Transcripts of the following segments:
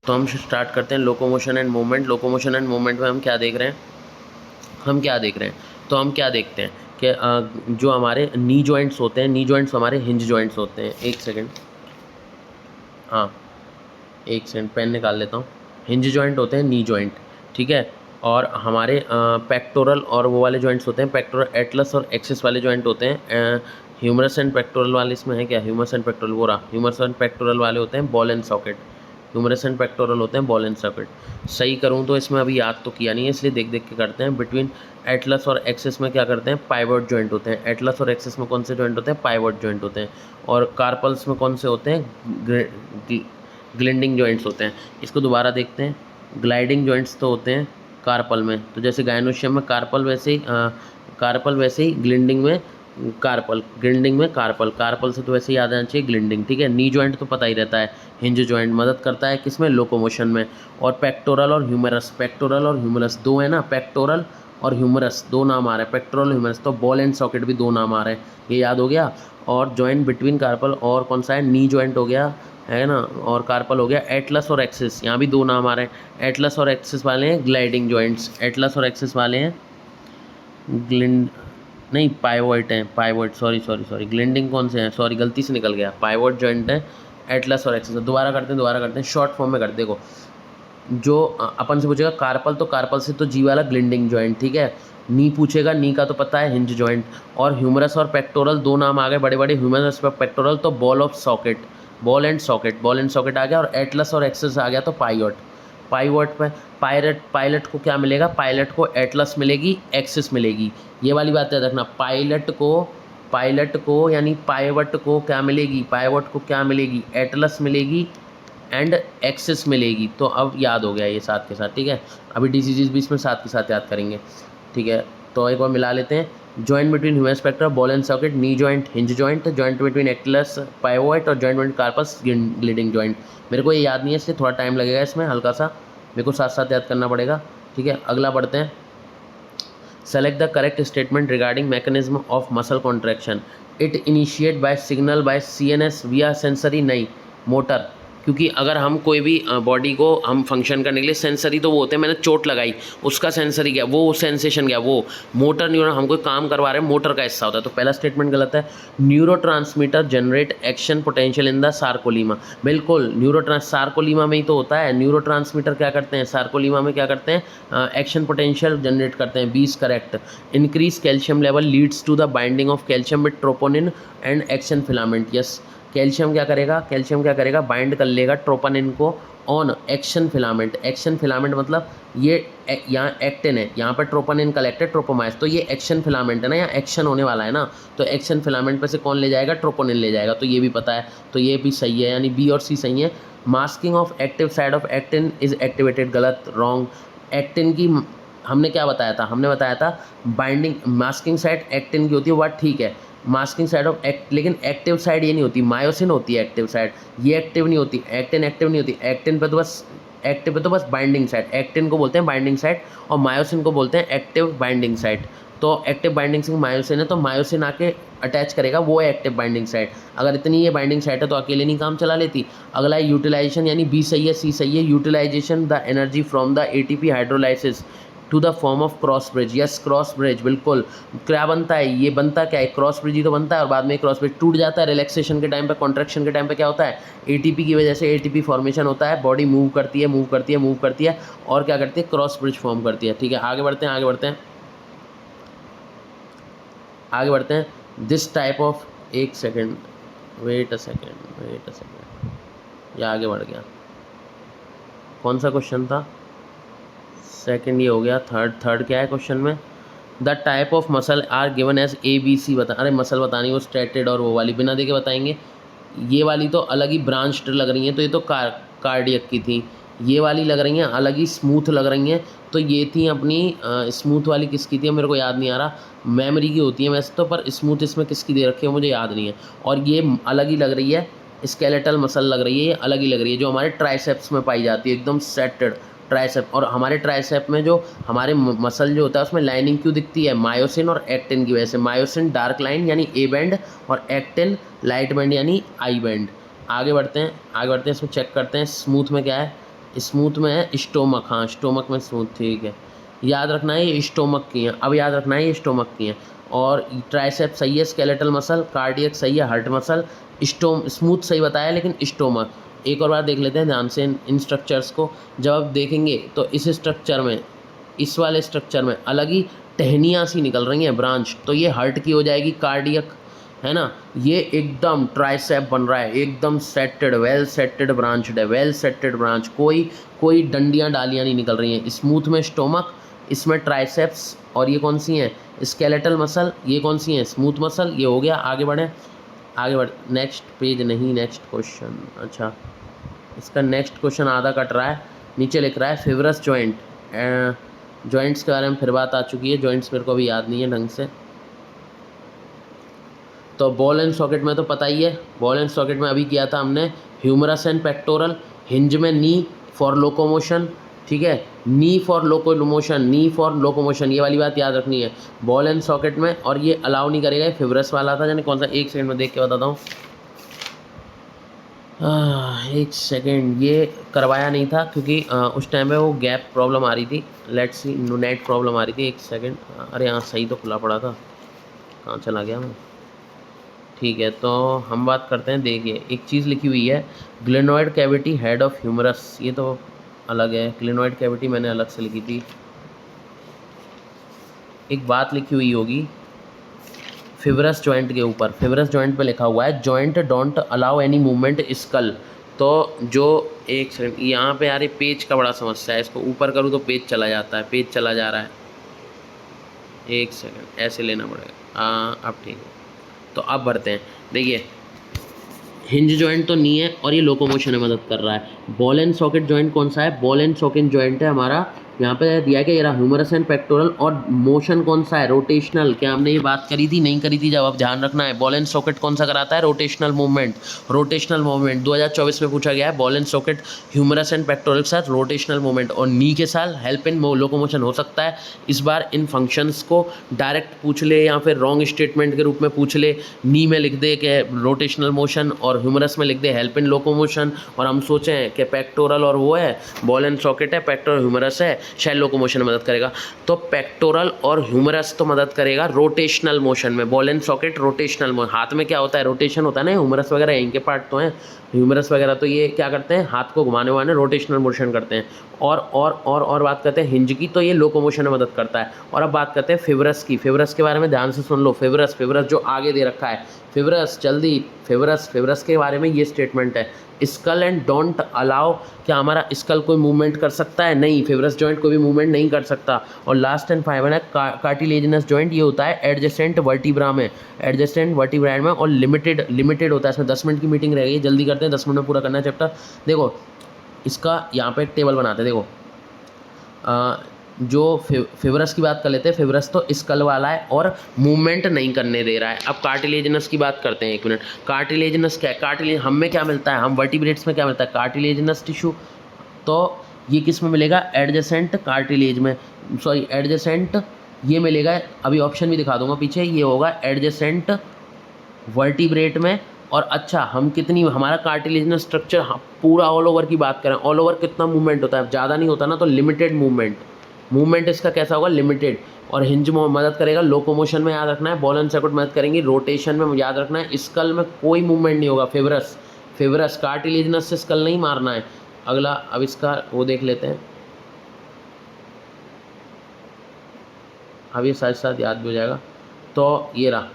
तो हम स्टार्ट करते हैं locomotion and movement. Locomotion and movement में हम क्या देख रहे हैं, तो हम क्या देखते हैं कि जो हमारे नी जॉइंट्स होते हैं, नी जॉइंट्स हमारे हिंज जॉइंट्स होते हैं। एक सेकंड, हाँ एक सेकंड, पेन निकाल लेता हूँ। हिंज जॉइंट होते हैं नी जॉइंट, ठीक है। और हमारे पेक्टोरल और वो वाले जॉइंट्स होते हैं, पेक्टोरल एटलस और एक्सिस वाले जॉइंट होते हैं। ह्यूमरस एंड पेक्टोरल वाले इसमें है क्या, ह्यूमरस एंड पेक्टोरल, वो रहा ह्यूमरस एंड पेक्टोरल वाले होते हैं ball and socket. Humerus and pectoral होते हैं बॉल एंड सॉकेट। सही करूँ तो इसमें अभी याद तो किया नहीं है, इसलिए देख देख के करते हैं। बिटवीन एटलस और एक्सिस में क्या करते हैं, पाइवट जॉइंट होते हैं। एटलस और एक्सिस में कौन से जॉइंट होते हैं, पाइवट जॉइंट होते हैं। और कार्पल्स में कौन से होते हैं, ग्लिंडिंग जॉइंट्स होते हैं। इसको दोबारा देखते हैं। ग्लाइडिंग जॉइंट्स तो होते हैं कार्पल में, तो जैसे गायनोशियम में कार्पल, वैसे ही ग्लिंडिंग में कार्पल, ग्लिंडिंग में कार्पल। कार्पल से तो वैसे ही याद आना चाहिए ग्लिंडिंग, ठीक है। नी जॉइंट तो पता ही रहता है, हिंज जॉइंट मदद करता है किसमें, लोकोमोशन में। और पेक्टोरल और ह्यूमरस, पेक्टोरल और ह्यूमरस दो है ना, पेक्टोरल और ह्यूमरस दो नाम आ रहे हैं, पेक्टोरल ह्यूमरस। तो बॉल एंड सॉकेट भी दो नाम आ रहे हैं, ये याद हो गया। और जॉइंट बिटवीन कार्पल और कौन सा है, नी जॉइंट हो गया, है ना। और कार्पल हो गया। एटलस और एक्सिस, यहाँ भी दो नाम आ रहे हैं। एटलस और एक्सिस वाले हैं ग्लाइडिंग जॉइंट्स, एटलस और एक्सिस वाले हैं ग्लिंड, नहीं पाइवट हैं, पाइवट, सॉरी ग्लिंडिंग कौन से हैं, सॉरी गलती से निकल गया, पाइवट जॉइंट है एटलस और एक्सिस। दोबारा करते हैं शॉर्ट फॉर्म में कर, देखो जो अपन से पूछेगा कार्पल, तो कार्पल से तो जी वाला ग्लिंडिंग जॉइंट, ठीक है। नी पूछेगा, नी का तो पता है हिंज जॉइंट। और ह्यूमरस और पेक्टोरल दो नाम आ गए बड़े बड़े, ह्यूमरस और पेक्टोरल तो ball of socket, ball and socket, ball and socket आ गया। और एटलस और एक्सिस आ गया तो पाइवट। पाइवट में पायलट को क्या मिलेगा, पायलट को एटलस मिलेगी, एक्सिस मिलेगी। ये वाली बात याद रखना, पायलट को यानी पाइवट को क्या मिलेगी, पाइवट को क्या मिलेगी, एटलस मिलेगी एंड एक्सिस मिलेगी। तो अब याद हो गया ये साथ के साथ, ठीक है। अभी डिजीजेज भी इसमें साथ के साथ याद करेंगे, ठीक है। तो एक बार मिला लेते हैं। Joint between humerus spectra, ball and socket, knee joint, hinge joint, joint between atlas pivot और joint between carpus gliding joint. मेरे को ये याद नहीं है इसलिए थोड़ा टाइम लगेगा इसमें, हल्का सा मेरे को साथ साथ याद करना पड़ेगा, ठीक है। अगला बढ़ते हैं। Select the correct statement regarding mechanism of muscle contraction. It initiate by signal by CNS via sensory, नहीं मोटर। क्योंकि अगर हम कोई भी बॉडी को हम फंक्शन करने के लिए, सेंसरी तो वो होते हैं, मैंने चोट लगाई उसका सेंसरी गया, वो सेंसेशन गया, वो मोटर न्यूरॉन, हम कोई काम करवा रहे हैं मोटर का हिस्सा होता है। तो पहला स्टेटमेंट गलत है। Neurotransmitter generate action potential in the सार्कोलीमा, बिल्कुल सार्कोलीमा में ही तो होता है। न्यूरोट्रांसमीटर क्या करते हैं, सार्कोलीमा में क्या करते हैं, एक्शन पोटेंशियल जनरेट करते हैं, 20 correct. Increase calcium level leads to the binding of calcium with troponin and action filament, yes. Calcium क्या करेगा, बाइंड कर लेगा ट्रोपोनिन को on action filament. Action filament मतलब ये यहाँ एक्टिन है, यहाँ पर ट्रोपोनिन कलेक्टेड ट्रोपोमाइस, तो ये एक्शन फिलामेंट है ना, यहाँ एक्शन होने वाला है ना, तो एक्शन फिलामेंट पे से कौन ले जाएगा, ट्रोपोनिन ले जाएगा। तो ये भी पता है, तो ये भी सही है, यानी बी और सी सही है। Masking of active side of actin is activated, गलत, रॉन्ग। एक्टिन की हमने क्या बताया था, हमने बताया था बाइंडिंग, मास्किंग साइड एक्टिन की होती है, बात ठीक है। मास्किंग साइड ऑफ एक्ट, लेकिन एक्टिव साइड ये नहीं होती, मायोसिन होती है एक्टिव साइड, ये एक्टिव नहीं होती, एक्टिन एक्टिव नहीं होती। एक्टिन पे तो बस, एक्टिव पे तो बस बाइंडिंग साइड, एक्टिन को बोलते हैं बाइंडिंग साइड और मायोसिन को बोलते हैं एक्टिव बाइंडिंग साइड। तो एक्टिव बाइंडिंग साइड मायोसिन है, तो मायोसिन आके अटैच करेगा, वो है एक्टिव बाइंडिंग साइड। अगर इतनी ये बाइंडिंग साइड है तो अकेले नहीं काम चला लेती। अगला है यूटिलाइजेशन, यानी बी सही है, सी सही है। Utilisation the energy from the ATP hydrolysis to the form of cross bridge, yes cross bridge, बिल्कुल। क्या बनता है, ये बनता क्या है, क्रॉस ब्रिज ही तो बनता है, और बाद में क्रॉस ब्रिज टूट जाता है रिलैक्सेशन के टाइम पे, कॉन्ट्रैक्शन के टाइम पे क्या होता है, एटीपी की वजह से एटीपी फॉर्मेशन होता है, बॉडी मूव करती है और क्या करती है, क्रॉस ब्रिज फॉर्म करती है, ठीक है। आगे बढ़ते हैं। दिस टाइप ऑफ, एक सेकेंड, वेट अ सेकेंड, ये आगे बढ़ गया, कौन सा क्वेश्चन था, सेकंड ये हो गया, थर्ड क्या है क्वेश्चन में, the type of muscle are given as A B C, बता, अरे मसल बतानी, वो स्ट्रेटेड और वो वाली बिना देखे बताएंगे। ये वाली तो अलग ही ब्रांच्ड लग रही हैं, तो ये तो कार्डियक की थी। ये वाली लग रही हैं अलग ही स्मूथ लग रही हैं, तो ये थी अपनी स्मूथ वाली किसकी थी मेरे को याद नहीं आ रहा, मेमोरी की होती है वैसे तो, पर स्मूथ इसमें किसकी दे रखी है मुझे याद नहीं है। और ये अलग ही लग रही है, स्केलेटल मसल लग रही है, ये अलग ही लग रही है, जो हमारे ट्राइसेप्स में पाई जाती है, एकदम सेटेड ट्राइसेप। और हमारे ट्राइसेप में जो हमारे मसल जो होता है उसमें लाइनिंग क्यों दिखती है, मायोसिन और एक्टिन की वजह से। मायोसिन डार्क लाइन यानी ए बैंड, और एक्टिन लाइट बैंड यानी आई बैंड। आगे बढ़ते हैं, इसमें चेक करते हैं स्मूथ में क्या है। स्मूथ में है स्टोमक, हाँ स्टोमक में स्मूथ, ठीक है। याद रखना है ये स्टोमक की हैं, अब याद रखना है ये स्टोमक की हैं। और ट्राइसेप सही है, स्केलेटल मसल, कार्डियक सही है, हार्ट मसल, स्मूथ सही बताया लेकिन स्टोमक। एक और बार देख लेते हैं ध्यान से इन स्ट्रक्चर्स को। जब आप देखेंगे तो इस स्ट्रक्चर में, इस वाले स्ट्रक्चर में अलग ही टहनियाँ सी निकल रही हैं ब्रांच, तो ये हार्ट की हो जाएगी, कार्डियक है ना। ये एकदम ट्राइसेप बन रहा है, एकदम सेटेड, वेल सेटेड ब्रांच है, वेल सेटेड ब्रांच, कोई डंडियाँ डालियाँ नहीं निकल रही हैं। स्मूथ में स्टोमक, इसमें ट्राइसेप्स, और ये कौन सी हैं, स्केलेटल मसल, ये कौन सी हैं, स्मूथ मसल। ये हो गया, आगे बढ़ें, आगे बढ़, नेक्स्ट पेज नहीं, नेक्स्ट क्वेश्चन। अच्छा, इसका नेक्स्ट क्वेश्चन आधा कट रहा है, नीचे लिख रहा है फिब्रस जॉइंट। जॉइंट्स के बारे में फिर बात आ चुकी है, जॉइंट्स मेरे को अभी याद नहीं है ढंग से। तो बॉल एंड सॉकेट में तो पता ही है, बॉल एंड सॉकेट में अभी किया था हमने ह्यूमरस एंड पेक्टोरल। हिंज में नी फॉर लोकोमोशन, ठीक है, knee for locomotion, knee for locomotion, ये वाली बात याद रखनी है बॉल एंड सॉकेट में। और ये अलाउ नहीं करेगा, फिब्रस वाला था, यानी कौन सा, एक सेकंड में देख के बताता हूँ। एक सेकंड, ये करवाया नहीं था क्योंकि उस टाइम में वो गैप प्रॉब्लम आ रही थी, लेट्स सी, नेट प्रॉब्लम आ रही थी। एक सेकंड, अरे हाँ सही तो खुला पड़ा था, कहाँ चला गया मैं। ठीक है, तो हम बात करते हैं, देखिए एक चीज़ लिखी हुई है, glenoid cavity head of humerus, ये तो अलग है, ग्लेनोइड कैविटी मैंने अलग से लिखी थी। एक बात लिखी हुई होगी फिब्रस जॉइंट के ऊपर, फिब्रस जॉइंट पे लिखा हुआ है joint don't allow any movement skull. तो जो, एक सेकंड, यहाँ पे यार पेज का बड़ा समस्या है, इसको ऊपर करूँ तो पेज चला जाता है, पेज चला जा रहा है। एक सेकंड, ऐसे लेना पड़ेगा, अब ठीक है। तो अब बढ़ते हैं, देखिए हिंज जॉइंट तो नहीं है और ये लोकोमोशन में मदद कर रहा है। बॉल एंड सॉकेट जॉइंट कौन सा है, बॉल एंड सॉकेट जॉइंट है हमारा, यहाँ पे दिया है कि ये रहा ह्यूमरस एंड पेक्टोरल। और मोशन कौन सा है, रोटेशनल। क्या हमने ये बात करी थी, नहीं करी थी, जब आप ध्यान रखना है। बॉल एंड सॉकेट कौन सा कराता है, रोटेशनल मूवमेंट, रोटेशनल मूवमेंट 2024 में पूछा गया है। Ball and socket humerus and pectoral के साथ रोटेशनल मूवमेंट, और नी के साथ हेल्प इन लोकोमोशन हो सकता है। इस बार इन फंक्शंस को डायरेक्ट पूछ ले या फिर रॉन्ग स्टेटमेंट के रूप में पूछ ले, नी में लिख दे कि रोटेशनल मोशन और ह्यूमरस में लिख दे हेल्प इन लोकोमोशन, और हम सोचें कि पेक्टोरल और वो है, बॉल एंड सॉकेट है, पेक्टोरल ह्यूमरस है, शायद लोकोमोशन में मदद करेगा। तो पेक्टोरल और ह्यूमरस तो मदद करेगा रोटेशनल मोशन में, ball and socket rotational motion. हाथ में क्या होता है, रोटेशन होता है ना, ह्यूमरस वगैरह इनके पार्ट तो हैं, ह्यूमरस वगैरह तो ये क्या करते हैं, हाथ को घुमाने वाने रोटेशनल मोशन करते हैं। और बात करते हैं हिंज की, तो ये लोकोमोशन में मदद करता है। और अब बात करते हैं फिब्रस की, फिब्रस के बारे में ध्यान से सुन लो। फिब्रस जो आगे दे रखा है, फिब्रस जल्दी, फिब्रस के बारे में ये स्टेटमेंट है, स्कल एंड डोंट अलाउ। क्या हमारा स्कल कोई मूवमेंट कर सकता है, नहीं, फिब्रस जॉइंट कोई भी मूवमेंट नहीं कर सकता। और लास्ट एंड फाइनल है कार्टिलेजिनस जॉइंट, ये होता है एडजेसेंट वर्टिब्रा में, एडजेसेंट वर्टिब्रा में, और लिमिटेड होता है। इसमें 10 मिनट की मीटिंग रहेगी, जल्दी करते हैं, 10 मिनट में पूरा करना है चैप्टर। देखो इसका यहाँ पे एक टेबल बनाते हैं, देखो जो फिब्रस की बात कर लेते हैं, फिब्रस तो स्कल वाला है और मूवमेंट नहीं करने दे रहा है। अब कार्टिलेजिनस की बात करते हैं, एक मिनट। कार्टिलेजिनस क्या है, कार्टिलेज हम में क्या मिलता है, हम वर्टिब्रेट्स में क्या मिलता है, कार्टिलेजिनस टिश्यू। तो ये किस में मिलेगा, एडजेसेंट कार्टिलेज में, सॉरी एडजेसेंट, ये मिलेगा, अभी ऑप्शन भी दिखा दूंगा पीछे, ये होगा एडजेसेंट वर्टिब्रेट में। और अच्छा, हम कितनी, हमारा कार्टिलेजिनस स्ट्रक्चर पूरा ऑल ओवर की बात करें, ऑल ओवर कितना मूवमेंट होता है, ज़्यादा नहीं होता ना, तो लिमिटेड मूवमेंट इसका कैसा होगा, लिमिटेड। और हिंज मदद करेगा लोकोमोशन में, याद रखना है। बॉल एंड सॉकेट मदद करेंगी रोटेशन में, याद रखना है। स्कल में कोई मूवमेंट नहीं होगा, फिब्रस कार्टिलेजिनस से स्कल नहीं मारना है। अगला, अब इसका वो देख लेते हैं, अब ये साथ साथ याद भी हो जाएगा। तो ये रहा,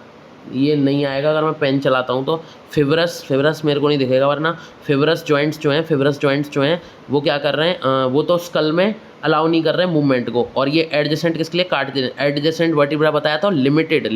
ये नहीं आएगा अगर मैं पेन चलाता हूँ तो। फिब्रस मेरे को नहीं दिखेगा, वरना फिब्रस जॉइंट्स जो हैं वो क्या कर रहे हैं, वो तो स्कल में अलाउ नहीं कर रहे हैं मूवमेंट को। और ये एडजेसेंट किसके लिए, कार्टिलेजिनस, एडजेसेंट वर्टिब्रा बताया था, लिमिटेड।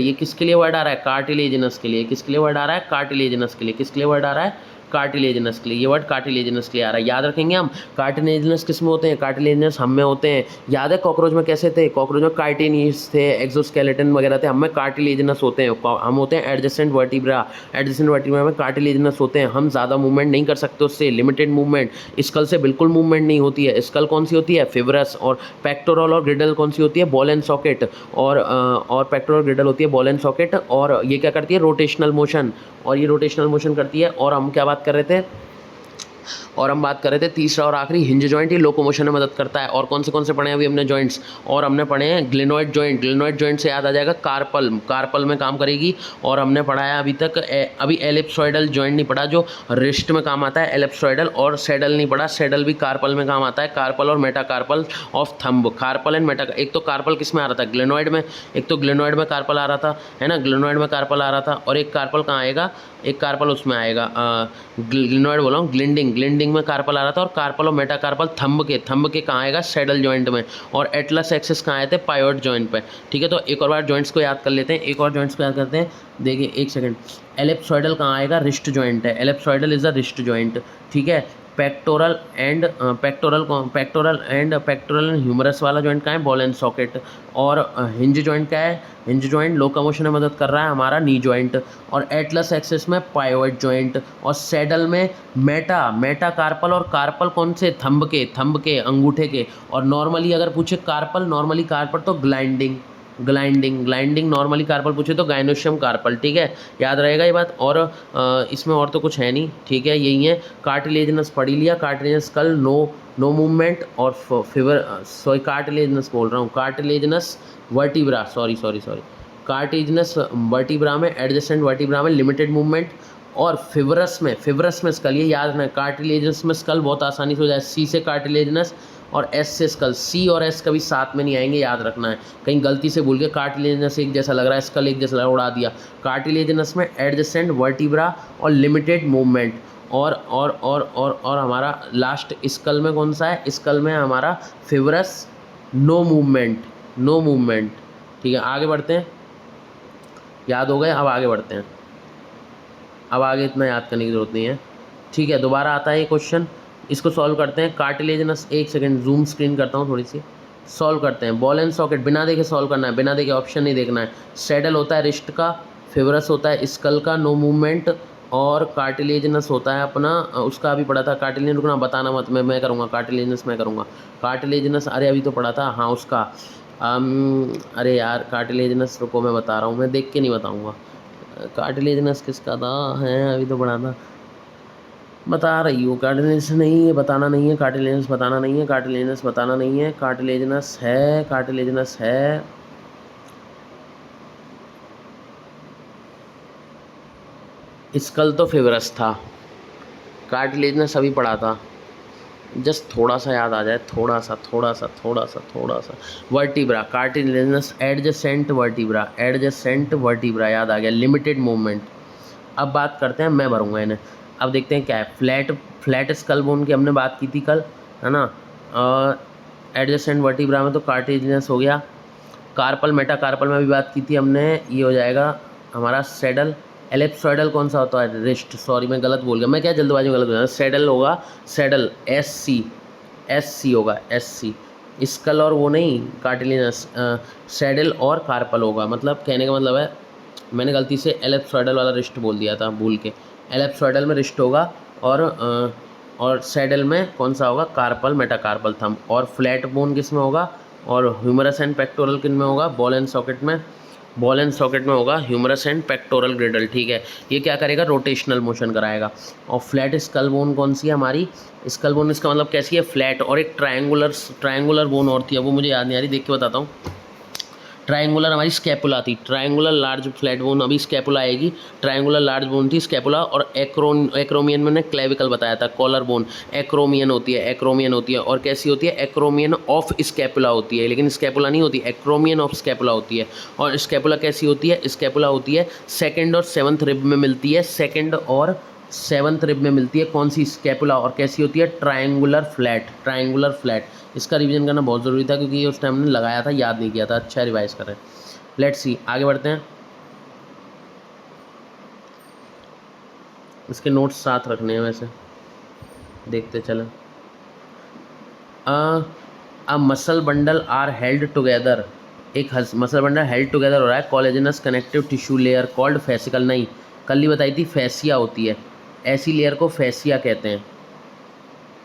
ये किसके लिए वर्ड आ रहा है, कार्टिलेजिनस के लिए। किसके लिए वर्ड आ रहा है, कार्टिलेजिनस के लिए। किसके लिए वर्ड आ रहा है, कार्टिलेजिनस के लिए। ये वर्ड कार्टिलेजिनस के लिए आ रहा है, याद रखेंगे हम। कार्टिलेजिनस किस में होते हैं, कार्टिलेजिनस हम में होते हैं। याद है कॉकरोच में कैसे थे, कॉकरोच में कार्टिनिस थे, एक्सोस्केलेटन वगैरह थे, हम में कार्टिलेजिनस होते हैं। हम होते हैं एडजेसेंट वर्टिब्रा में कार्टिलेजिनस होते हैं। हम ज़्यादा मूवमेंट नहीं कर सकते उससे, लिमिटेड मूवमेंट। स्कल से बिल्कुल मूवमेंट नहीं होती है। स्कल कौन सी होती है, फिब्रस। और पेक्टोरल और ग्रिडल कौन सी होती है, बॉल एंड सॉकेट। और पेक्टोरल ग्रिडल होती है बॉल एंड सॉकेट, और ये क्या करती है, रोटेशनल मोशन। और ये रोटेशनल मोशन करती है। और हम क्या बात कर रहे थे, और हम बात कर रहे थे तीसरा और आखिरी हिंज जॉइंट, ये लोकोमोशन में मदद करता है। और कौन से पढ़े हैं अभी हमने जॉइंट्स, और हमने पढ़े हैं ग्लिनोइड जॉइंट। ग्लिनोइड जॉइंट से याद आ जाएगा कार्पल, कार्पल में काम करेगी। और हमने पढ़ा है अभी तक अभी एलिप्सॉइडल जॉइंट नहीं पढ़ा जो रिस्ट में काम आता है, एलिप्सॉइडल, और सैडल नहीं पढ़ा, सैडल भी कार्पल में काम आता है, कार्पल और metacarpal of thumb. Carpal and Meta, एक तो कार्पल किस में आ रहा था, ग्लिनोइड में, एक तो ग्लिनोइड में कार्पल आ रहा था, है ना, ग्लिनोइड में कार्पल आ रहा था। और एक कार्पल कहाँ आएगा, एक कार्पल उसमें आएगा ग्लिनोइड बोला हूँ, ग्लिंडिंग, ग्लिंडिंग में कार्पल आ रहा था। और कार्पल और मेटाकार्पल थंब के कहाँ आएगा, सैडल जॉइंट में। और एटलस एक्सिस कहाँ आए थे, पायोड जॉइंट पे। ठीक है, तो एक और बार जॉइंट्स को याद कर लेते हैं, एक और जॉइंट्स को याद करते हैं। देखिए एक सेकंड, एलिप्सॉइडल कहाँ आएगा, रिस्ट जॉइंट है, ellipsoidal is a wrist joint. ठीक है, pectoral and pectoral and humerus वाला जॉइंट कहाँ है, बॉल एंड सॉकेट। और हिंज जॉइंट क्या है, हिंज जॉइंट लोकोमोशन में मदद कर रहा है हमारा नी जॉइंट। और एटलस एक्सिस में पायोइड जॉइंट। और सैडल में मेटा कार्पल, और कार्पल कौन से, थंब के अंगूठे के। और नॉर्मली अगर पूछे कार्पल, नॉर्मली कार्पल तो ग्लाइंडिंग नॉर्मली कार्पल पूछे तो गाइनोशियम कार्पल। ठीक है, याद रहेगा ये बात। और इसमें और तो कुछ है नहीं। ठीक है, यही है। कार्टिलेजनस पढ़ लिया, कार्टिलेजनस स्कल, नो मूवमेंट। और कार्टिलेजनस बोल रहा हूँ, cartilaginous vertebra, sorry cartilaginous vertebra में, एडजेसेंट वर्टिब्रा में लिमिटेड मूवमेंट। और फिब्रस में स्कल, ये याद रखना है, कार्टिलेजनस में स्कल बहुत आसानी से हो जाए, सी से कार्टिलेजनस और एस से स्कल। सी और एस कभी साथ में नहीं आएंगे, याद रखना है। कहीं गलती से भूल के कार्टिलेजनस एक जैसा लग रहा है, स्कल एक जैसा लग रहा है, उड़ा दिया। कार्टिलेजनस में एडजेसेंट वर्टिब्रा और लिमिटेड मूवमेंट। और हमारा लास्ट स्कल में कौन सा है, स्कल में हमारा फिब्रस, नो मूवमेंट। ठीक है, आगे बढ़ते हैं, याद हो गए, अब आगे बढ़ते हैं। अब आगे इतना याद करने की ज़रूरत नहीं है। ठीक है, दोबारा आता है ये क्वेश्चन, इसको सॉल्व करते हैं। कार्टिलेजनस, एक सेकंड जूम स्क्रीन करता हूँ थोड़ी सी, सॉल्व करते हैं। बॉल एंड सॉकेट बिना देखे सॉल्व करना है, बिना देखे, ऑप्शन नहीं देखना है। सैडल होता है रिस्ट का, फिब्रस होता है स्कल का, नो मूवमेंट। और कार्टिलेजनस होता है अपना, उसका अभी पढ़ा था कार्टिलेजन, रुकना बताना मत, मैं करूँगा कार्टिलेजनस, मैं करूँगा कार्टिलेजनस। अरे अभी तो पढ़ा था, हाँ उसका अरे यार कार्टिलेजनस, रुको मैं बता रहा हूँ, मैं देख के नहीं बताऊँगा। कार्टिलेजनस किसका था, है अभी तो पढ़ा था, बता रही हूँ। कार्टिलेजनस नहीं है, बताना नहीं है, कार्टिलेजनस बताना नहीं है, कार्टिलेजनस बताना नहीं है, कार्टिलेजनस है, कार्टिलेजनस है। स्कल तो फिब्रस था, कार्टिलेजनस अभी पढ़ा था, जस्ट थोड़ा सा याद आ जाए, थोड़ा सा वर्टिब्रा, कार्टिलेजनस एडजेसेंट वर्टिब्रा याद आ गया, लिमिटेड मूवमेंट। अब बात करते हैं, मैं भरूंगा इन्हें। अब देखते हैं क्या है। फ्लैट स्कल बोन की हमने बात की थी कल, है ना। एडजेसेंट वर्टिब्रा में तो कार्टिलेजनस हो गया। कार्पल मेटाकार्पल में भी बात की थी हमने, ये हो जाएगा हमारा सैडल। एलिप्सॉइडल कौन सा होता है, रिस्ट, सॉरी मैं गलत बोल गया, मैं क्या जल्दबाजी में गलत बोल गया, सैडल होगा, सैडल एस सी होगा, एस सी। स्कल और वो नहीं, कार्टिलेजनस, सैडल और कार्पल होगा। मतलब कहने का मतलब है, मैंने गलती से एलिप्सॉइडल वाला रिस्ट बोल दिया था भूल के। एलिप्सॉइडल में रिस्ट होगा, और सैडल में कौन सा होगा, कार्पल मेटाकार्पल थंब। और फ्लैट बोन किस में होगा, और ह्यूमरस एंड पेक्टोरल किन में होगा, बॉल एंड सॉकेट में होगा ह्यूमरस एंड पेक्टोरल ग्रिडल। ठीक है, ये क्या करेगा, रोटेशनल मोशन कराएगा। और फ्लैट स्कल बोन कौन सी है हमारी, स्कल बोन इसका मतलब कैसी है, फ्लैट। और एक ट्रायंगुलर बोन और थी, वो मुझे याद नहीं आ रही, देख के बताता हूँ। ट्रायंगुलर हमारी स्कैपुला थी, ट्रायंगुलर लार्ज फ्लैट बोन, अभी स्कैपुला आएगी। ट्रायंगुलर लार्ज बोन थी स्कैपुला। और एक्रोमियन मैंने क्लेविकल बताया था, कॉलर बोन एक्रोमियन होती है। और कैसी होती है, एक्रोमियन ऑफ स्कैपुला होती है, लेकिन स्कैपुला नहीं होती, एक्रोमियन ऑफ स्कैपुला होती है। और स्कैपुला कैसी होती है, स्कैपुला होती है सेकेंड और सेवन्थ रिब में मिलती है, सेकेंड और सेवन्थ रिब में मिलती है कौन सी, स्कैपुला। और कैसी होती है, ट्रायंगुलर फ्लैट। इसका रिवीजन करना बहुत ज़रूरी था, क्योंकि ये उस टाइम ने लगाया था, याद नहीं किया था। अच्छा रिवाइज करें। लेट्स सी, आगे बढ़ते हैं। इसके नोट्स साथ रखने हैं, वैसे देखते चलें। A muscle bundle are held together, एक मसल बंडल हेल्ड टुगेदर हो रहा है, collagenous connective tissue layer called fascicle. नहीं, कल ही बताई थी, फैसिया होती है, ऐसी लेयर को फैसिया कहते हैं।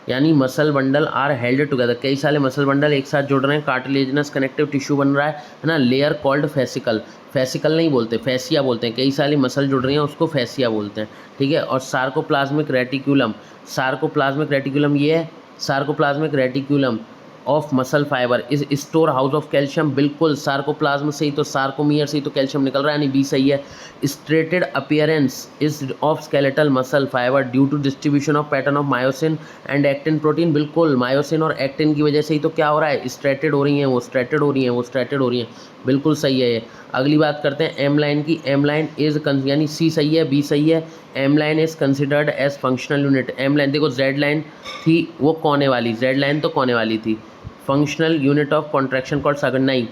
यानी muscle bundle are held together, कई सारे मसल बंडल एक साथ जुड़ रहे हैं, कार्टिलेजिनस कनेक्टिव टिश्यू बन रहा है ना, लेयर कॉल्ड फेसिकल, फेसिकल नहीं बोलते, फेसिया बोलते हैं, कई सारी मसल जुड़ रही हैं उसको फेसिया बोलते हैं, ठीक है। और सार्कोप्लाज्मिक रेटिकुलम, सार्कोप्लाज्मिक रेटिकुलम ये है, sarcoplasmic reticulum of muscle fibre is store house of calcium, बिल्कुल सार्कोप्लाज्म से ही तो, सार्कोमियर से ही तो कैल्शियम निकल रहा है, यानी बी सही है। Striated appearance is of skeletal muscle fibre due to distribution of pattern of myosin and actin protein, बिल्कुल मायोसिन और एक्टिन की वजह से ही तो क्या हो रहा है, स्ट्रेटेड हो रही हैं वो, स्ट्रेटेड हो रही हैं वो, स्ट्रेटेड हो रही हैं, बिल्कुल सही है ये। अगली बात करते हैं एम लाइन की, एम लाइन इज यानी सी सही है, बी सही है, M line is considered as functional unit. M line देखो, जेड लाइन थी वो कोने वाली, जेड लाइन तो कोने वाली थी, functional unit of contraction called सागर, नहीं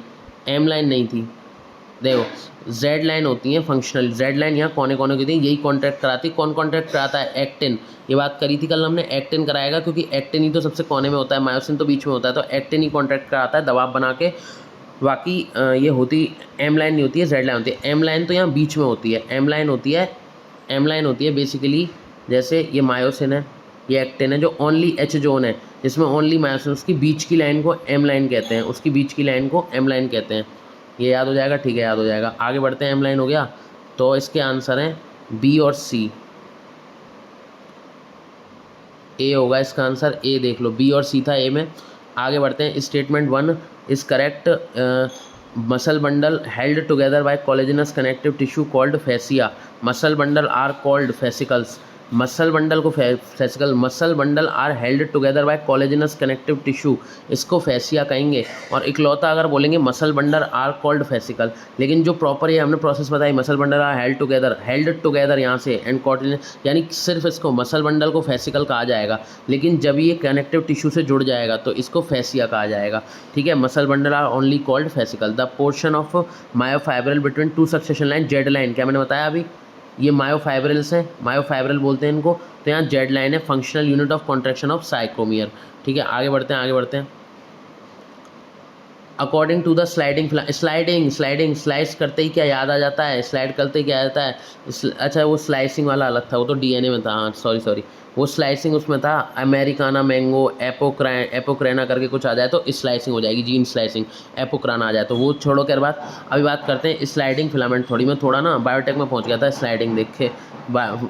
एम लाइन नहीं थी, देखो जेड लाइन होती है फंक्शनल, जेड लाइन यहाँ कोने कोने की थी, यही कॉन्ट्रैक्ट कराती, कौन कॉन्ट्रैक्ट कराता है, एक्टिन, ये बात करी थी कल हमने, एक्टिन कराएगा क्योंकि एक्टिन ही तो सबसे कोने में होता है, मायोसिन तो बीच में होता है, तो एक्टिन ही कॉन्ट्रैक्ट कराता है दबाव बना के, बाकी ये होती एम लाइन नहीं होती है, जेड लाइन होती है। एम लाइन तो यहाँ बीच में होती है, एम लाइन होती है, एम लाइन होती है बेसिकली, जैसे ये मायोसिन है, ये एक्टिन है, जो ओनली एच जोन है जिसमें ओनली मायोसिन, उसकी बीच की लाइन को एम लाइन कहते हैं, उसकी बीच की लाइन को एम लाइन कहते हैं, ये याद हो जाएगा, ठीक है याद हो जाएगा। आगे बढ़ते हैं, एम लाइन हो गया, तो इसके आंसर हैं बी और सी, ए होगा इसका आंसर, ए देख लो, बी और सी था ए में। आगे बढ़ते हैं, statement 1 is correct, muscle bundle held together by collagenous connective tissue called fascia, muscle bundle are called fascicles, muscle bundle को fascicle, muscle bundle are held together by collagenous connective tissue, इसको fascia कहेंगे। और इकलौता अगर बोलेंगे muscle bundle are called fascicle, लेकिन जो proper ये हमने प्रोसेस बताई, muscle bundle are held together यहाँ से एंड कोलेजनस, यानी सिर्फ इसको मसल बंडल को फेसिकल कहा जाएगा, लेकिन जब ये कनेक्टिव टिश्यू से जुड़ जाएगा तो इसको फेसिया कहा जाएगा, ठीक है। Muscle bundle are only called fascicle. The portion of myofibril between two succession line, Z line, क्या मैंने बताया अभी, ये मायोफाइब्रल्स हैं, मायोफाइब्रल बोलते हैं इनको, तो यहाँ जेड लाइन है, functional unit of contraction of sarcomere, ठीक है। आगे बढ़ते हैं, आगे बढ़ते हैं। According to the sliding, sliding slice करते ही क्या याद आ जाता है, स्लाइड करते ही क्या आ जाता है, अच्छा वो स्लाइसिंग वाला अलग था, वो तो डीएनए में था, हाँ सॉरी वो स्लाइसिंग उसमें था, अमेरिकाना मैंगो, एपोक्रेना करके कुछ आ जाए तो स्लाइसिंग हो जाएगी, जीन स्लाइसिंग, एपोक्राना आ जाए तो वो छोड़ो, क्या बात। अभी बात करते हैं स्लाइडिंग फिलामेंट थ्योरी में, थोड़ा ना बायोटेक में पहुंच गया था स्लाइडिंग देख के,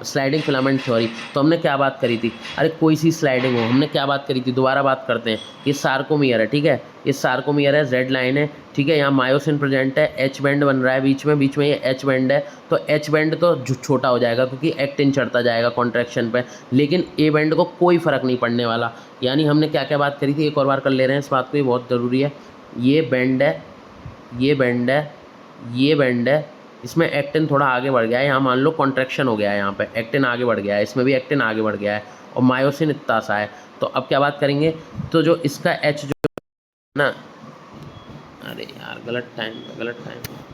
स्लाइडिंग फिलामेंट थ्योरी, तो हमने क्या बात करी थी, अरे कोई सी स्लाइडिंग हो, हमने क्या बात करी थी, दोबारा बात करते हैं। ये सार्कोमियर है, ठीक है, ये सार्कोमियर है, जेड लाइन है, ठीक है, यहाँ मायोसिन प्रेजेंट है, एच बैंड बन रहा है बीच में ये एच बैंड है, तो एच बैंड तो छोटा हो जाएगा क्योंकि एक्टिन चढ़ता जाएगा कॉन्ट्रैक्शन पे, लेकिन ए बैंड को कोई फ़र्क नहीं पड़ने वाला। यानी हमने क्या क्या बात करी थी, एक और बार कर ले रहे हैं इस बात को, ये बहुत ज़रूरी है। ये बैंड है, ये बैंड है, ये बैंड है, इसमें एक्टिन थोड़ा आगे बढ़ गया है, यहाँ मान लो कॉन्ट्रैक्शन हो गया है, यहाँ पे एक्टिन आगे बढ़ गया है, इसमें भी एक्टिन आगे बढ़ गया है, और मायोसिन इतना सा है। तो अब क्या बात करेंगे, तो जो इसका एच जो ना, अरे यार गलत टाइम।